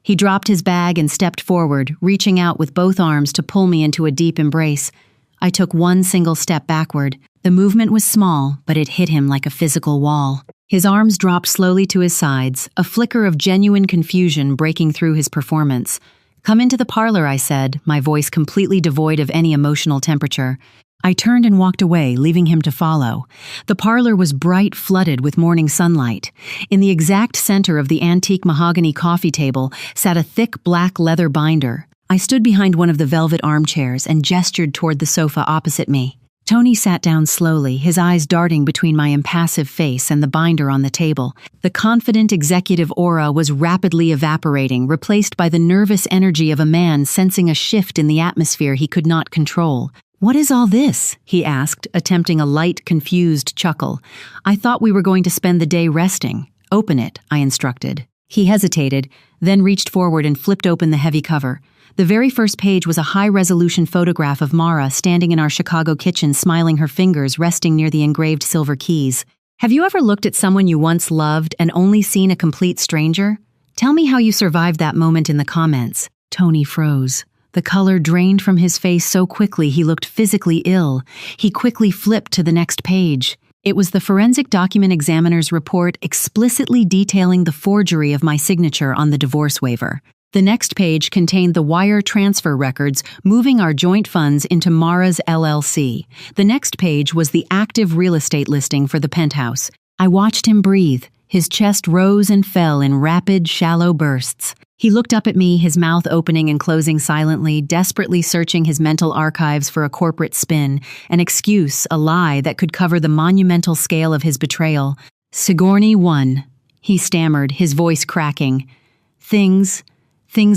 He dropped his bag and stepped forward, reaching out with both arms to pull me into a deep embrace. I took one single step backward. The movement was small, but it hit him like a physical wall. His arms dropped slowly to his sides, a flicker of genuine confusion breaking through his performance. "Come into the parlor," I said, my voice completely devoid of any emotional temperature. I turned and walked away, leaving him to follow. The parlor was bright, flooded with morning sunlight. In the exact center of the antique mahogany coffee table sat a thick black leather binder. I stood behind one of the velvet armchairs and gestured toward the sofa opposite me. Tony sat down slowly, his eyes darting between my impassive face and the binder on the table. The confident executive aura was rapidly evaporating, replaced by the nervous energy of a man sensing a shift in the atmosphere he could not control. "What is all this?" he asked, attempting a light, confused chuckle. "I thought we were going to spend the day resting." "Open it," I instructed. He hesitated, then reached forward and flipped open the heavy cover. The very first page was a high-resolution photograph of Mara standing in our Chicago kitchen, smiling, her fingers resting near the engraved silver keys. "Have you ever looked at someone you once loved and only seen a complete stranger? Tell me how you survived that moment in the comments." Tony froze. The color drained from his face so quickly he looked physically ill. He quickly flipped to the next page. It was the forensic document examiner's report explicitly detailing the forgery of my signature on the divorce waiver. The next page contained the wire transfer records moving our joint funds into Mara's LLC. The next page was the active real estate listing for the penthouse. I watched him breathe. His chest rose and fell in rapid, shallow bursts. He looked up at me, his mouth opening and closing silently, desperately searching his mental archives for a corporate spin, an excuse, a lie that could cover the monumental scale of his betrayal. "Sigourney won," he stammered, his voice cracking. Things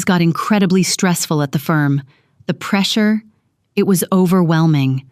got incredibly stressful at the firm. The pressure, it was overwhelming.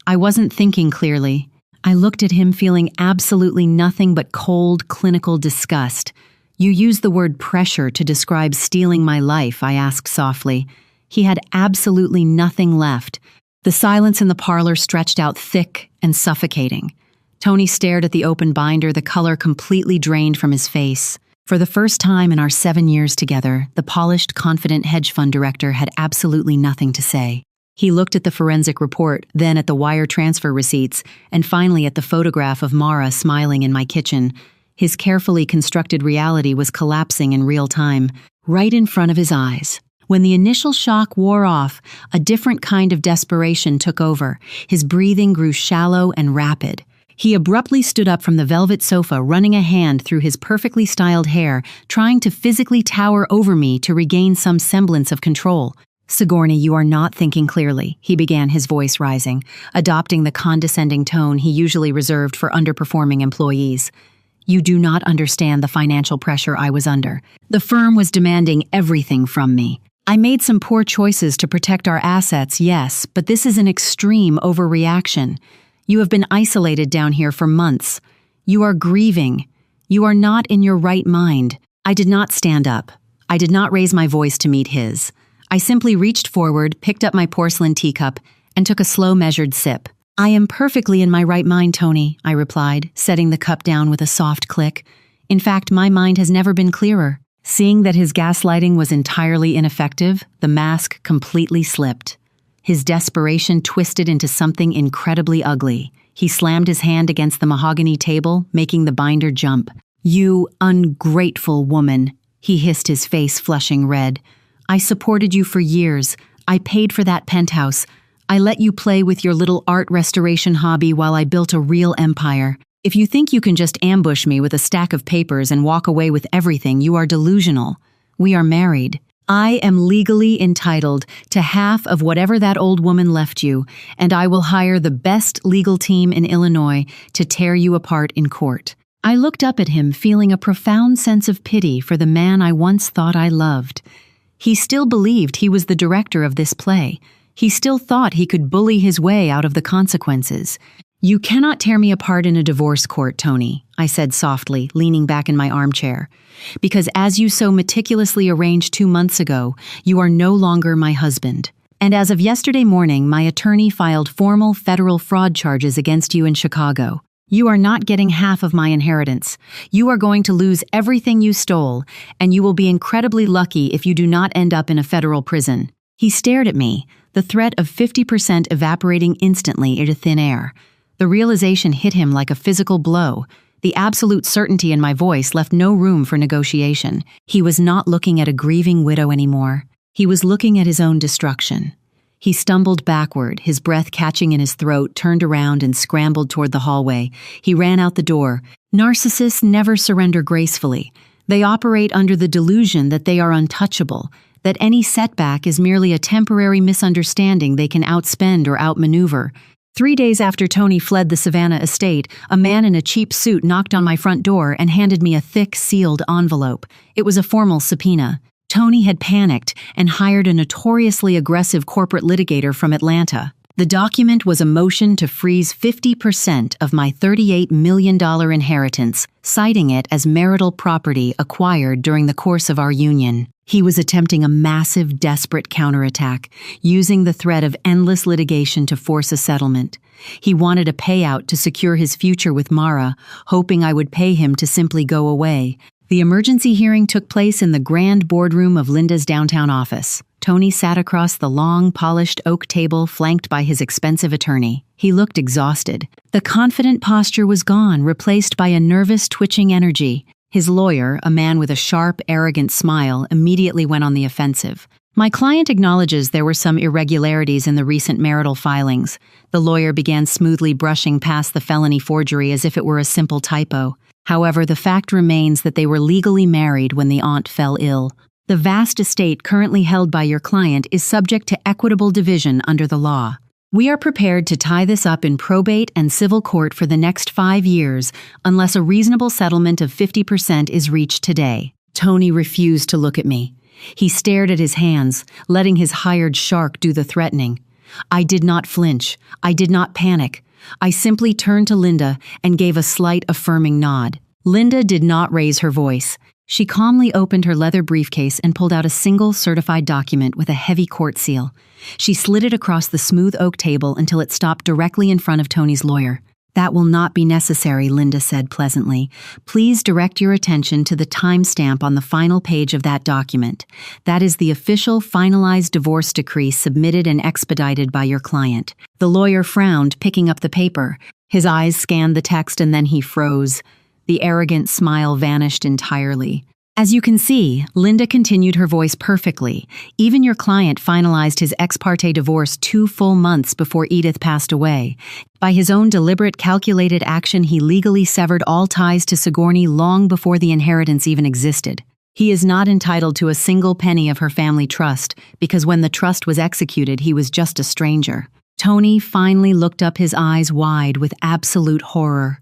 I wasn't thinking clearly. I looked at him feeling absolutely nothing but cold, clinical disgust. "You used the word pressure to describe stealing my life," I asked softly. He had absolutely nothing left. The silence in the parlor stretched out thick and suffocating. Tony stared at the open binder, the color completely drained from his face. For the first time in our 7 years together, the polished, confident hedge fund director had absolutely nothing to say. He looked at the forensic report, then at the wire transfer receipts, and finally at the photograph of Mara smiling in my kitchen. His carefully constructed reality was collapsing in real time, right in front of his eyes. When the initial shock wore off, a different kind of desperation took over. His breathing grew shallow and rapid. He abruptly stood up from the velvet sofa, running a hand through his perfectly styled hair, trying to physically tower over me to regain some semblance of control. "Sigourney, you are not thinking clearly," he began, his voice rising, adopting the condescending tone he usually reserved for underperforming employees. "You do not understand the financial pressure I was under. The firm was demanding everything from me. I made some poor choices to protect our assets, yes, but this is an extreme overreaction. You have been isolated down here for months. You are grieving. You are not in your right mind." I did not stand up. I did not raise my voice to meet his. I simply reached forward, picked up my porcelain teacup, and took a slow, measured sip. "I am perfectly in my right mind, Tony," I replied, setting the cup down with a soft click. "In fact, my mind has never been clearer." Seeing that his gaslighting was entirely ineffective, the mask completely slipped. His desperation twisted into something incredibly ugly. He slammed his hand against the mahogany table, making the binder jump. "You ungrateful woman," he hissed, his face flushing red. "I supported you for years. I paid for that penthouse. I let you play with your little art restoration hobby while I built a real empire. If you think you can just ambush me with a stack of papers and walk away with everything, you are delusional. We are married. I am legally entitled to half of whatever that old woman left you, and I will hire the best legal team in Illinois to tear you apart in court." I looked up at him, feeling a profound sense of pity for the man I once thought I loved. He still believed he was the director of this play. He still thought he could bully his way out of the consequences. "You cannot tear me apart in a divorce court, Tony," I said softly, leaning back in my armchair. "Because as you so meticulously arranged 2 months ago, you are no longer my husband. And as of yesterday morning, my attorney filed formal federal fraud charges against you in Chicago. You are not getting half of my inheritance. You are going to lose everything you stole, and you will be incredibly lucky if you do not end up in a federal prison." He stared at me, the threat of 50% evaporating instantly into thin air. The realization hit him like a physical blow. The absolute certainty in my voice left no room for negotiation. He was not looking at a grieving widow anymore. He was looking at his own destruction. He stumbled backward, his breath catching in his throat, turned around and scrambled toward the hallway. He ran out the door. Narcissists never surrender gracefully. They operate under the delusion that they are untouchable, that any setback is merely a temporary misunderstanding they can outspend or outmaneuver. 3 days after Tony fled the Savannah estate, a man in a cheap suit knocked on my front door and handed me a thick, sealed envelope. It was a formal subpoena. Tony had panicked and hired a notoriously aggressive corporate litigator from Atlanta. The document was a motion to freeze 50% of my $38 million inheritance, citing it as marital property acquired during the course of our union. He was attempting a massive, desperate counterattack, using the threat of endless litigation to force a settlement. He wanted a payout to secure his future with Mara, hoping I would pay him to simply go away. The emergency hearing took place in the grand boardroom of Linda's downtown office. Tony sat across the long, polished oak table flanked by his expensive attorney. He looked exhausted. The confident posture was gone, replaced by a nervous, twitching energy. His lawyer, a man with a sharp, arrogant smile, immediately went on the offensive. "My client acknowledges there were some irregularities in the recent marital filings." The lawyer began smoothly brushing past the felony forgery as if it were a simple typo. "However, the fact remains that they were legally married when the aunt fell ill. The vast estate currently held by your client is subject to equitable division under the law. We are prepared to tie this up in probate and civil court for the next 5 years unless a reasonable settlement of 50% is reached today." Tony refused to look at me. He stared at his hands, letting his hired shark do the threatening. I did not flinch. I did not panic. I simply turned to Linda and gave a slight affirming nod. Linda did not raise her voice. She calmly opened her leather briefcase and pulled out a single certified document with a heavy court seal. She slid it across the smooth oak table until it stopped directly in front of Tony's lawyer. "That will not be necessary," Linda said pleasantly. "Please direct your attention to the timestamp on the final page of that document. That is the official finalized divorce decree submitted and expedited by your client." The lawyer frowned, picking up the paper. His eyes scanned the text and then he froze. The arrogant smile vanished entirely. As you can see, Linda continued her voice perfectly. Even your client finalized his ex parte divorce 2 full months before Edith passed away. By his own deliberate, calculated action, he legally severed all ties to Sigourney long before the inheritance even existed. He is not entitled to a single penny of her family trust, because when the trust was executed, he was just a stranger. Tony finally looked up, his eyes wide with absolute horror.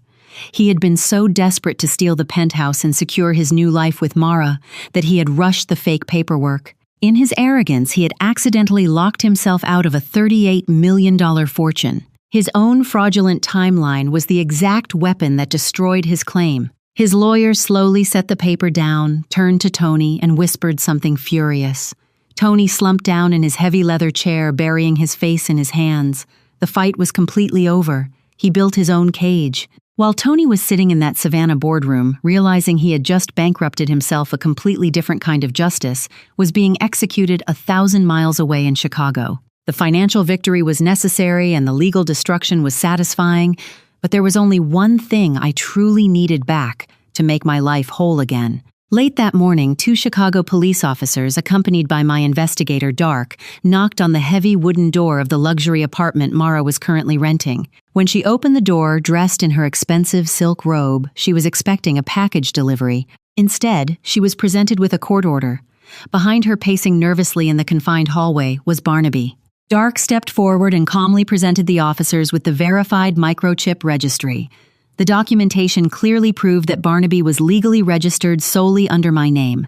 He had been so desperate to steal the penthouse and secure his new life with Mara that he had rushed the fake paperwork. In his arrogance, he had accidentally locked himself out of a $38 million fortune. His own fraudulent timeline was the exact weapon that destroyed his claim. His lawyer slowly set the paper down, turned to Tony, and whispered something furious. Tony slumped down in his heavy leather chair, burying his face in his hands. The fight was completely over. He built his own cage. While Tony was sitting in that Savannah boardroom, realizing he had just bankrupted himself, a completely different kind of justice was being executed 1,000 miles away in Chicago. The financial victory was necessary and the legal destruction was satisfying, but there was only one thing I truly needed back to make my life whole again. Late that morning, 2 Chicago police officers, accompanied by my investigator, Dark, knocked on the heavy wooden door of the luxury apartment Mara was currently renting. When she opened the door, dressed in her expensive silk robe, she was expecting a package delivery. Instead, she was presented with a court order. Behind her, pacing nervously in the confined hallway, was Barnaby. Dark stepped forward and calmly presented the officers with the verified microchip registry. The documentation clearly proved that Barnaby was legally registered solely under my name.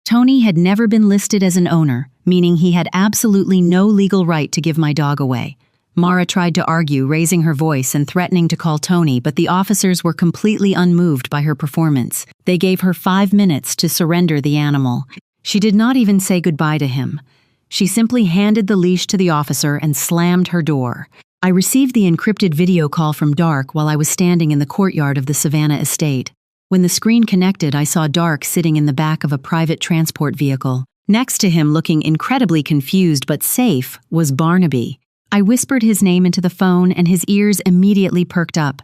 Tony had never been listed as an owner, meaning he had absolutely no legal right to give my dog away. Mara tried to argue, raising her voice and threatening to call Tony, but the officers were completely unmoved by her performance. They gave her 5 minutes to surrender the animal. She did not even say goodbye to him. She simply handed the leash to the officer and slammed her door. I received the encrypted video call from Dark while I was standing in the courtyard of the Savannah estate. When the screen connected, I saw Dark sitting in the back of a private transport vehicle. Next to him, looking incredibly confused but safe, was Barnaby. I whispered his name into the phone and his ears immediately perked up.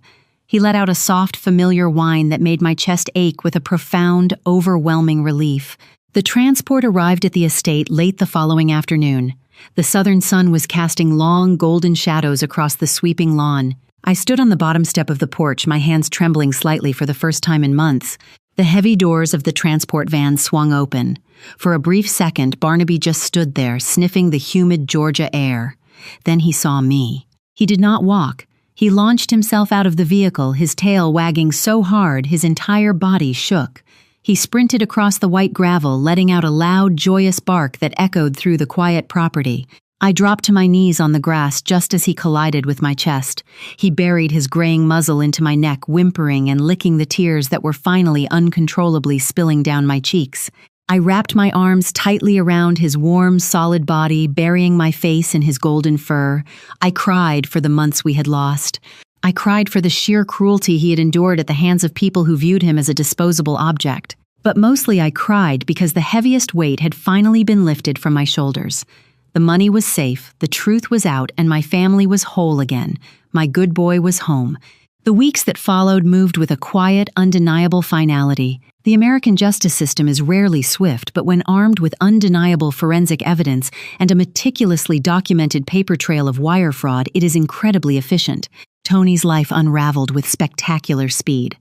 He let out a soft, familiar whine that made my chest ache with a profound, overwhelming relief. The transport arrived at the estate late the following afternoon. The southern sun was casting long, golden shadows across the sweeping lawn. I stood on the bottom step of the porch, my hands trembling slightly for the first time in months. The heavy doors of the transport van swung open. For a brief second, Barnaby just stood there, sniffing the humid Georgia air. Then he saw me. He did not walk. He launched himself out of the vehicle, his tail wagging so hard his entire body shook. He sprinted across the white gravel, letting out a loud, joyous bark that echoed through the quiet property. I dropped to my knees on the grass just as he collided with my chest. He buried his graying muzzle into my neck, whimpering and licking the tears that were finally uncontrollably spilling down my cheeks. I wrapped my arms tightly around his warm, solid body, burying my face in his golden fur. I cried for the months we had lost. I cried for the sheer cruelty he had endured at the hands of people who viewed him as a disposable object. But mostly I cried because the heaviest weight had finally been lifted from my shoulders. The money was safe, the truth was out, and my family was whole again. My good boy was home. The weeks that followed moved with a quiet, undeniable finality. The American justice system is rarely swift, but when armed with undeniable forensic evidence and a meticulously documented paper trail of wire fraud, it is incredibly efficient. Tony's life unraveled with spectacular speed.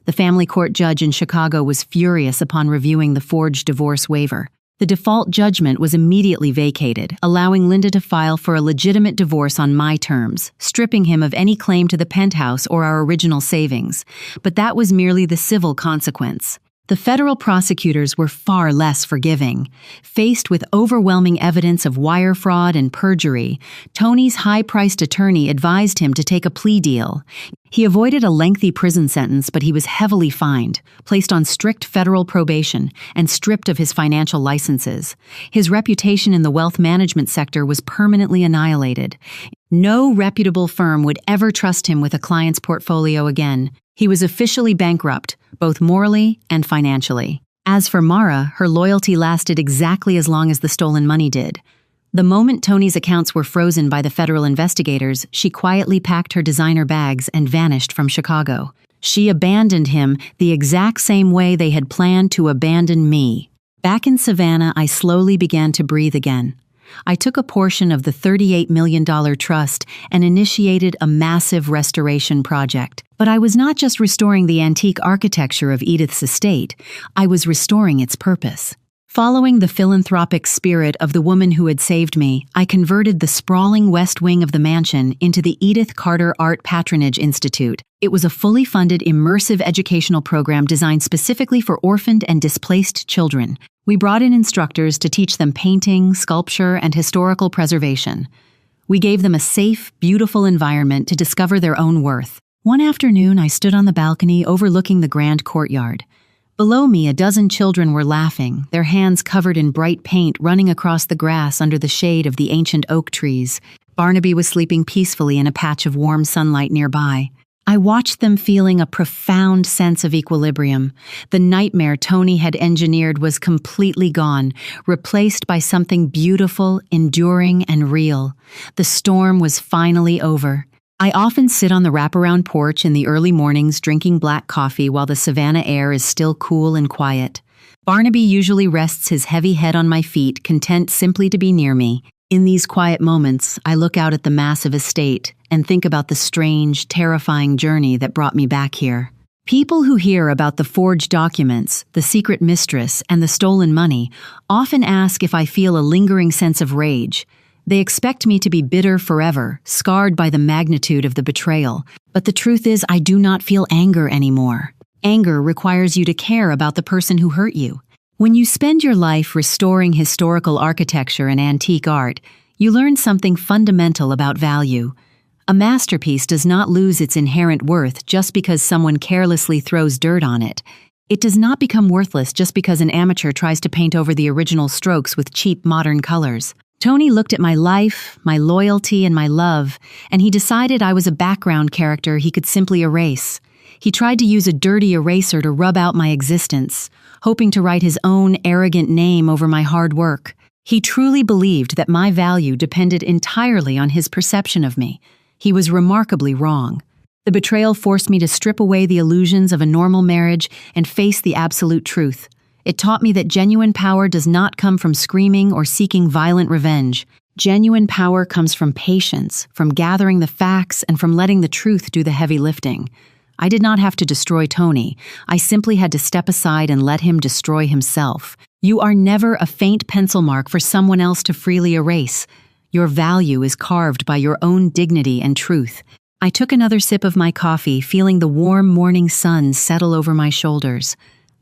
The family court judge in Chicago was furious upon reviewing the forged divorce waiver. The default judgment was immediately vacated, allowing Linda to file for a legitimate divorce on my terms, stripping him of any claim to the penthouse or our original savings. But that was merely the civil consequence. The federal prosecutors were far less forgiving. Faced with overwhelming evidence of wire fraud and perjury, Tony's high-priced attorney advised him to take a plea deal. He avoided a lengthy prison sentence, but he was heavily fined, placed on strict federal probation, and stripped of his financial licenses. His reputation in the wealth management sector was permanently annihilated. No reputable firm would ever trust him with a client's portfolio again. He was officially bankrupt, both morally and financially. As for Mara, her loyalty lasted exactly as long as the stolen money did. The moment Tony's accounts were frozen by the federal investigators, she quietly packed her designer bags and vanished from Chicago. She abandoned him the exact same way they had planned to abandon me. Back in Savannah, I slowly began to breathe again. I took a portion of the $38 million trust and initiated a massive restoration project. But I was not just restoring the antique architecture of Edith's estate, I was restoring its purpose. Following the philanthropic spirit of the woman who had saved me, I converted the sprawling west wing of the mansion into the Edith Carter Art Patronage Institute. It was a fully funded, immersive educational program designed specifically for orphaned and displaced children. We brought in instructors to teach them painting, sculpture, and historical preservation. We gave them a safe, beautiful environment to discover their own worth. One afternoon, I stood on the balcony overlooking the grand courtyard. Below me, a dozen children were laughing, their hands covered in bright paint running across the grass under the shade of the ancient oak trees. Barnaby was sleeping peacefully in a patch of warm sunlight nearby. I watched them feeling a profound sense of equilibrium. The nightmare Tony had engineered was completely gone, replaced by something beautiful, enduring, and real. The storm was finally over. I often sit on the wraparound porch in the early mornings drinking black coffee while the Savannah air is still cool and quiet. Barnaby usually rests his heavy head on my feet, content simply to be near me. In these quiet moments, I look out at the massive estate and think about the strange, terrifying journey that brought me back here. People who hear about the forged documents, the secret mistress, and the stolen money often ask if I feel a lingering sense of rage. They expect me to be bitter forever, scarred by the magnitude of the betrayal. But the truth is, I do not feel anger anymore. Anger requires you to care about the person who hurt you. When you spend your life restoring historical architecture and antique art, you learn something fundamental about value. A masterpiece does not lose its inherent worth just because someone carelessly throws dirt on it. It does not become worthless just because an amateur tries to paint over the original strokes with cheap modern colors. Tony looked at my life, my loyalty, and my love, and he decided I was a background character he could simply erase. He tried to use a dirty eraser to rub out my existence, hoping to write his own arrogant name over my hard work. He truly believed that my value depended entirely on his perception of me. He was remarkably wrong. The betrayal forced me to strip away the illusions of a normal marriage and face the absolute truth. It taught me that genuine power does not come from screaming or seeking violent revenge. Genuine power comes from patience, from gathering the facts, and from letting the truth do the heavy lifting. I did not have to destroy Tony. I simply had to step aside and let him destroy himself. You are never a faint pencil mark for someone else to freely erase. Your value is carved by your own dignity and truth. I took another sip of my coffee, feeling the warm morning sun settle over my shoulders.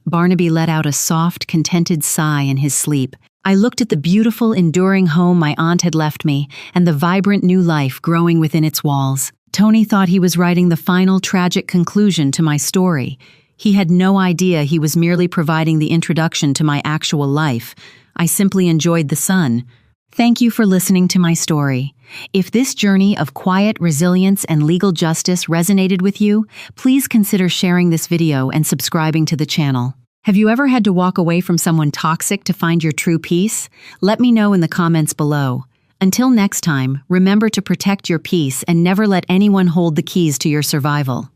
Barnaby let out a soft, contented sigh in his sleep. I looked at the beautiful, enduring home my aunt had left me and the vibrant new life growing within its walls. Tony thought he was writing the final tragic conclusion to my story. He had no idea he was merely providing the introduction to my actual life. I simply enjoyed the sun. Thank you for listening to my story. If this journey of quiet resilience and legal justice resonated with you, please consider sharing this video and subscribing to the channel. Have you ever had to walk away from someone toxic to find your true peace? Let me know in the comments below. Until next time, remember to protect your peace and never let anyone hold the keys to your survival.